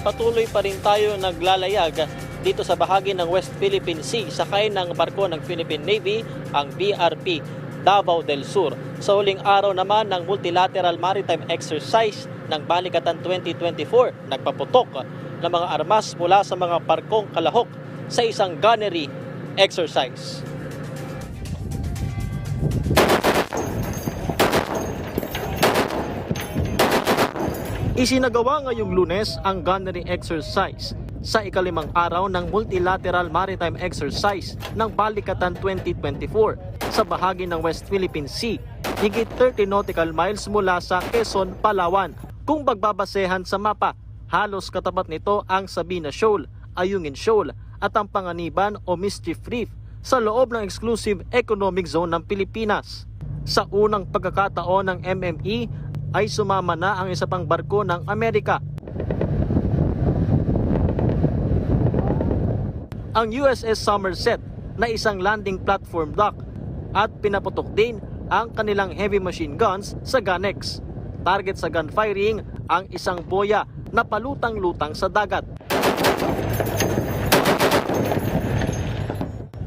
Patuloy pa rin tayo naglalayag dito sa bahagi ng West Philippine Sea sakay ng barko ng Philippine Navy, ang BRP Davao del Sur. Sa huling araw naman ng Multilateral Maritime Exercise ng Balikatan 2024, nagpaputok ng mga armas mula sa mga barkong kalahok sa isang gunnery exercise. Isinagawa ngayong Lunes ang gunnery exercise sa ikalimang araw ng Multilateral Maritime Exercise ng Balikatan 2024 sa bahagi ng West Philippine Sea, higit 30 nautical miles mula sa Quezon, Palawan. Kung magbabasehan sa mapa, halos katapat nito ang Sabina Shoal, Ayungin Shoal at ang Panganiban o Mischief Reef sa loob ng Exclusive Economic Zone ng Pilipinas. Sa unang pagkakataon ng MME ay sumama na ang isa pang barko ng Amerika. Ang USS Somerset na isang landing platform dock at pinaputok din ang kanilang heavy machine guns sa Gunnex. Target sa gunfiring ang isang boya na palutang-lutang sa dagat.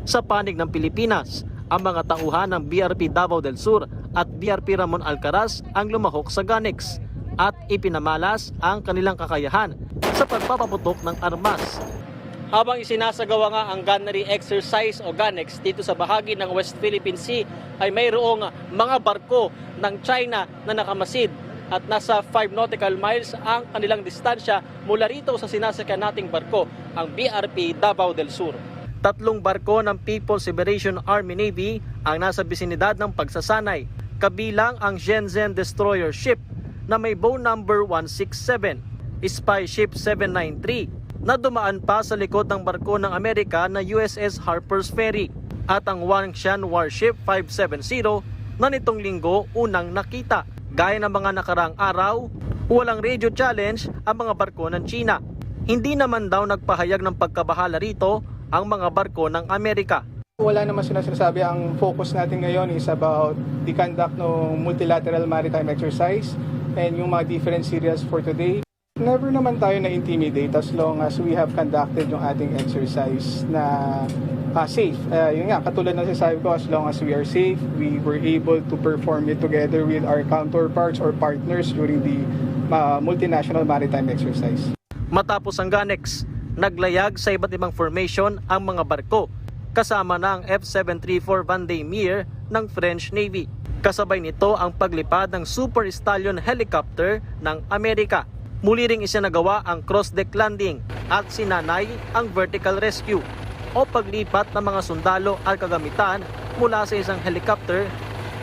Sa panig ng Pilipinas, ang mga tauhan ng BRP Davao del Sur at BRP Ramon Alcaraz ang lumahok sa Gunnex at ipinamalas ang kanilang kakayahan sa pagpapaputok ng armas. Habang isinasagawa nga ang gunnery exercise o Gunnex dito sa bahagi ng West Philippine Sea ay mayroong mga barko ng China na nakamasid at nasa 5 nautical miles ang kanilang distansya mula rito sa sinasakyan nating barko, ang BRP Davao del Sur. 3 barko ng People's Liberation Army Navy ang nasa bisinidad ng pagsasanay, kabilang ang Shenzhen Destroyer Ship na may bow number 167, Spy Ship 793 na dumaan pa sa likod ng barko ng Amerika na USS Harper's Ferry at ang Wangshan Warship 570 na nitong linggo unang nakita. Gaya ng mga nakaraang araw, walang radio challenge ang mga barko ng China. Hindi naman daw nagpahayag ng pagkabahala rito ang mga barko ng Amerika. Wala naman sinasabi. Ang focus natin ngayon is about the conduct ng multilateral maritime exercise and yung mga different series for today. Never naman tayo na-intimidate as long as we have conducted yung ating exercise na safe. Yun nga, katulad ng sinasabi ko, as long as we are safe, we were able to perform it together with our counterparts or partners during the multinational maritime exercise. Matapos ang Gunnex, naglayag sa iba't ibang formation ang mga barko, kasama na ang F-734 Vendée Mir ng French Navy. Kasabay nito ang paglipad ng Super Stallion helicopter ng Amerika. Muli ring isinagawa ang cross-deck landing at sinanay ang vertical rescue o paglipat ng mga sundalo at kagamitan mula sa isang helicopter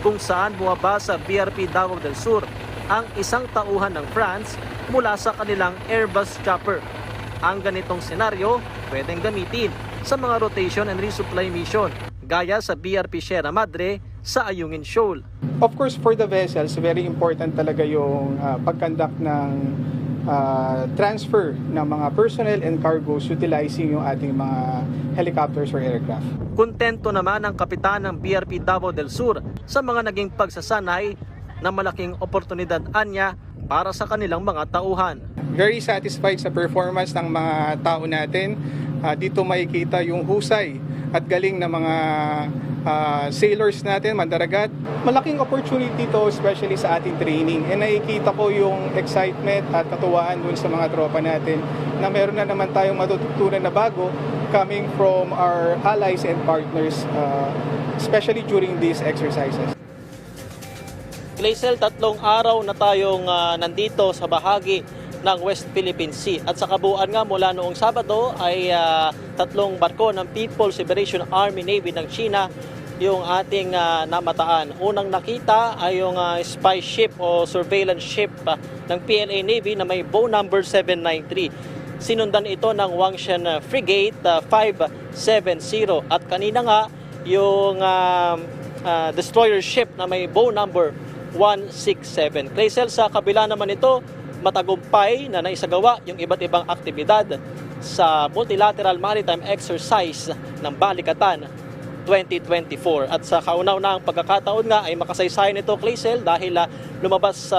kung saan bumaba sa BRP Davao del Sur ang isang tauhan ng France mula sa kanilang Airbus chopper. Ang ganitong senaryo pwedeng gamitin sa mga rotation and resupply mission gaya sa BRP Sierra Madre sa Ayungin Shoal. Of course, for the vessels, very important talaga yung pag-conduct ng transfer ng mga personnel and cargoes utilizing yung ating mga helicopters or aircraft. Kontento naman ang kapitan ng BRP Davao del Sur sa mga naging pagsasanay na malaking oportunidad anya para sa kanilang mga tauhan. Very satisfied sa performance ng mga tao natin. Dito makikita yung husay at galing ng mga sailors natin, mandaragat. Malaking opportunity to, especially sa ating training. And nakikita ko yung excitement at katuwaan dun sa mga tropa natin na meron na naman tayong matututunan na bago coming from our allies and partners, especially during these exercises. Glacial, 3 araw na tayong nandito sa bahagi ng West Philippine Sea. At sa kabuuan nga mula noong Sabado ay 3 barko ng People's Liberation Army Navy ng China yung ating namataan. Unang nakita ay yung spy ship o surveillance ship ng PLA Navy na may bow number 793. Sinundan ito ng Wangshan Frigate 570 at kanina nga yung destroyer ship na may bow number 167. Claysel, sa kabila naman ito, matagumpay na naisagawa yung iba't ibang aktibidad sa multilateral maritime exercise ng Balikatan 2024. At sa kauna-unahang pagkakataon nga ay makasaysayan ito, Clazel, dahil lumabas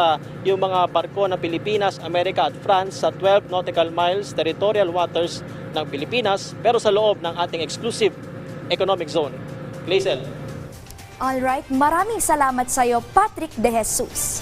yung mga barko ng Pilipinas, Amerika at France sa 12 nautical miles territorial waters ng Pilipinas, pero sa loob ng ating exclusive economic zone. Clazel. Alright, maraming salamat sa iyo, Patrick De Jesus.